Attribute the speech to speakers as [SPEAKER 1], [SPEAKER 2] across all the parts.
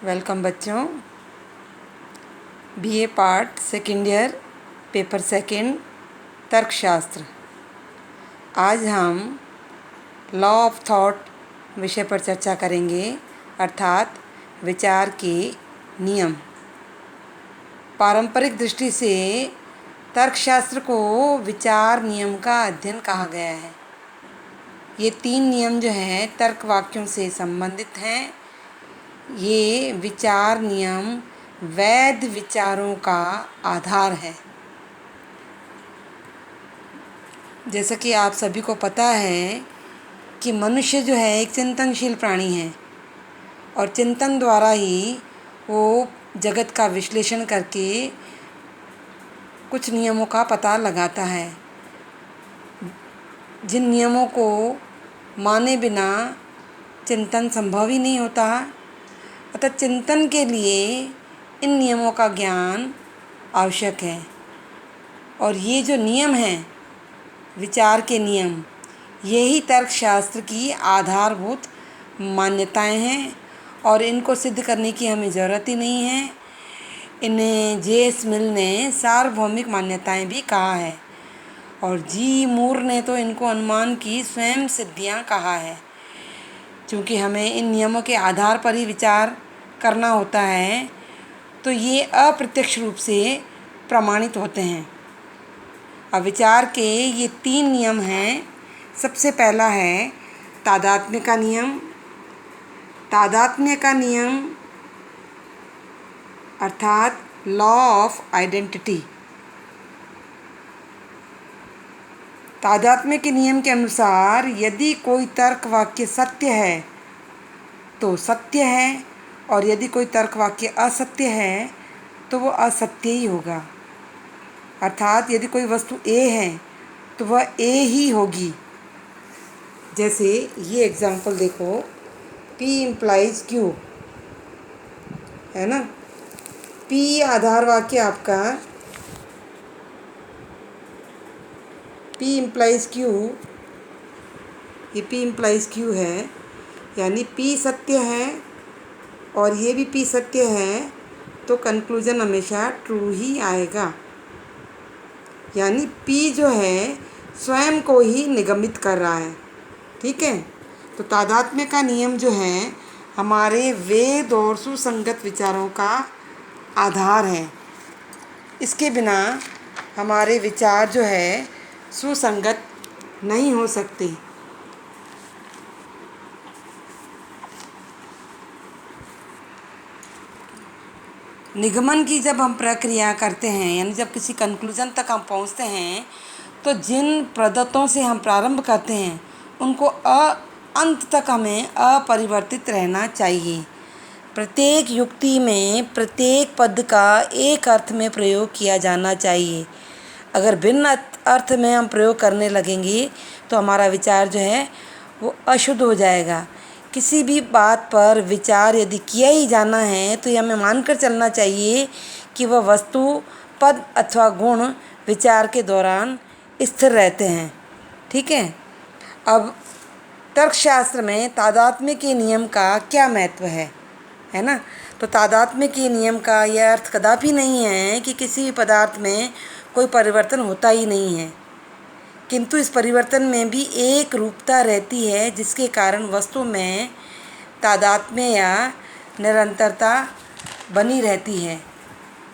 [SPEAKER 1] Welcome बच्चों। BA part second year paper second तर्कशास्त्र। आज हम लॉ ऑफ थॉट विषय पर चर्चा करेंगे, अर्थात विचार के नियम। पारंपरिक दृष्टि से तर्कशास्त्र को विचार नियम का अध्ययन कहा गया है। ये 3 नियम जो हैं तर्क वाक्यों से संबंधित हैं। ये विचार नियम वैध विचारों का आधार है। जैसा कि आप सभी को पता है कि मनुष्य जो है एक चिंतनशील प्राणी है और चिंतन द्वारा ही वो जगत का विश्लेषण करके कुछ नियमों का पता लगाता है, जिन नियमों को माने बिना चिंतन संभव ही नहीं होता। अतः चिंतन के लिए इन नियमों का ज्ञान आवश्यक है। और ये जो नियम हैं, विचार के नियम, यही तर्कशास्त्र की आधारभूत मान्यताएं हैं और इनको सिद्ध करने की हमें ज़रूरत ही नहीं है। इन्हें जे.एस. मिल ने सार्वभौमिक मान्यताएं भी कहा है और जी. मूर ने तो इनको अनुमान की स्वयं सिद्धियां कहा है। क्योंकि हमें इन नियमों के आधार पर ही विचार करना होता है, तो ये अप्रत्यक्ष रूप से प्रमाणित होते हैं। अब विचार के ये 3 नियम हैं। सबसे पहला है तादात्म्य का नियम। तादात्म्य का नियम अर्थात लॉ ऑफ आइडेंटिटी। तादात्म्य के नियम के अनुसार यदि कोई तर्क वाक्य सत्य है तो सत्य है, और यदि कोई तर्क वाक्य असत्य है तो वो असत्य ही होगा। अर्थात यदि कोई वस्तु ए है तो वह ए ही होगी। जैसे ये एग्जाम्पल देखो, P इम्प्लाइज Q है ना। P आधार वाक्य आपका P इम्प्लाइज Q, ये P इम्प्लाइज Q है, यानी P सत्य है और ये भी P सत्य है, तो कंक्लूजन हमेशा ट्रू ही आएगा। यानी P जो है स्वयं को ही निगमित कर रहा है। ठीक है। तो तादात्म्य का नियम जो है हमारे वेद और सुसंगत विचारों का आधार है। इसके बिना हमारे विचार जो है सुसंगत नहीं हो सकते। निगमन की जब हम प्रक्रिया करते हैं, यानी जब किसी कंक्लूजन तक हम पहुंचते हैं, तो जिन प्रदत्तों से हम प्रारंभ करते हैं उनको अंत तक हमें अपरिवर्तित रहना चाहिए। प्रत्येक युक्ति में प्रत्येक पद का एक अर्थ में प्रयोग किया जाना चाहिए। अगर भिन्न अर्थ में हम प्रयोग करने लगेंगे तो हमारा विचार जो है वो अशुद्ध हो जाएगा। किसी भी बात पर विचार यदि किया ही जाना है तो ये हमें मानकर चलना चाहिए कि वह वस्तु, पद अथवा गुण विचार के दौरान स्थिर रहते हैं। ठीक है। अब तर्कशास्त्र में तादात्म्य के नियम का क्या महत्व है ना। तो तादात्म्य के नियम का यह अर्थ कदापि नहीं है कि किसी भी पदार्थ में कोई परिवर्तन होता ही नहीं है, किंतु इस परिवर्तन में भी एक रूपता रहती है, जिसके कारण वस्तु में तादात्म्य या निरंतरता बनी रहती है।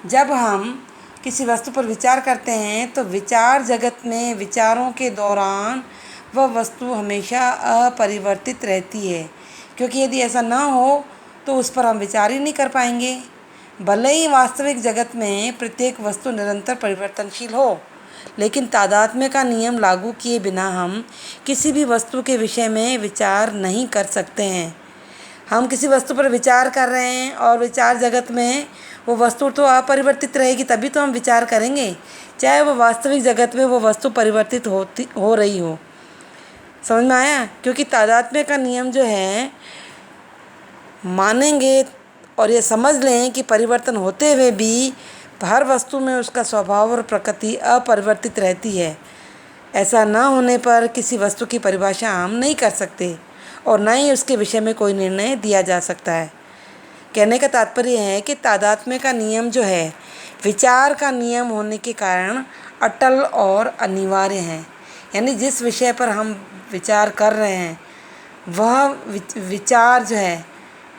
[SPEAKER 1] जब हम किसी वस्तु पर विचार करते हैं तो विचार जगत में विचारों के दौरान वह वस्तु हमेशा अपरिवर्तित रहती है, क्योंकि यदि ऐसा ना हो तो उस पर हम विचार ही नहीं कर पाएंगे। भले ही वास्तविक जगत में प्रत्येक वस्तु निरंतर परिवर्तनशील हो, लेकिन तादात्म्य का नियम लागू किए बिना हम किसी भी वस्तु के विषय में विचार नहीं कर सकते हैं। हम किसी वस्तु पर विचार कर रहे हैं और विचार जगत में वो वस्तु तो अपरिवर्तित रहेगी, तभी तो हम विचार करेंगे, चाहे वो वास्तविक जगत में वो वस्तु परिवर्तित हो रही हो। समझ में आया। क्योंकि तादात्म्य का नियम जो है मानेंगे और ये समझ लें कि परिवर्तन होते हुए भी हर वस्तु में उसका स्वभाव और प्रकृति अपरिवर्तित रहती है। ऐसा ना होने पर किसी वस्तु की परिभाषा हम नहीं कर सकते और न ही उसके विषय में कोई निर्णय दिया जा सकता है। कहने का तात्पर्य है कि तादात्म्य का नियम जो है विचार का नियम होने के कारण अटल और अनिवार्य है। यानी जिस विषय पर हम विचार कर रहे हैं वह विचार जो है,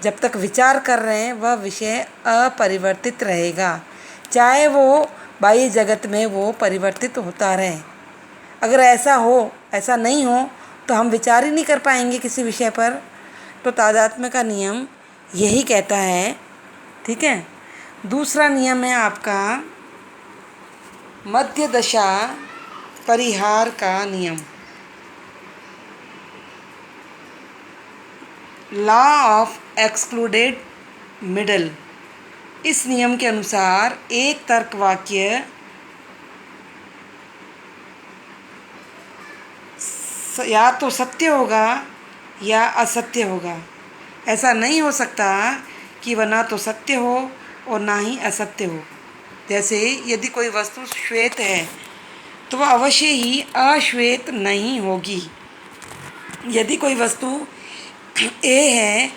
[SPEAKER 1] जब तक विचार कर रहे हैं वह विषय अपरिवर्तित रहेगा, चाहे वो बाह्य जगत में वो परिवर्तित होता रहे। अगर ऐसा नहीं हो तो हम विचार ही नहीं कर पाएंगे किसी विषय पर। तो तादात्म्य का नियम यही कहता है। ठीक है। दूसरा नियम है आपका मध्य दशा परिहार का नियम, लॉ ऑफ एक्सक्लूडेड मिडल। इस नियम के अनुसार एक तर्क वाक्य या तो सत्य होगा या असत्य होगा। ऐसा नहीं हो सकता कि वह ना तो सत्य हो और ना ही असत्य हो। जैसे यदि कोई वस्तु श्वेत है तो वह अवश्य ही अश्वेत नहीं होगी। यदि कोई वस्तु ए है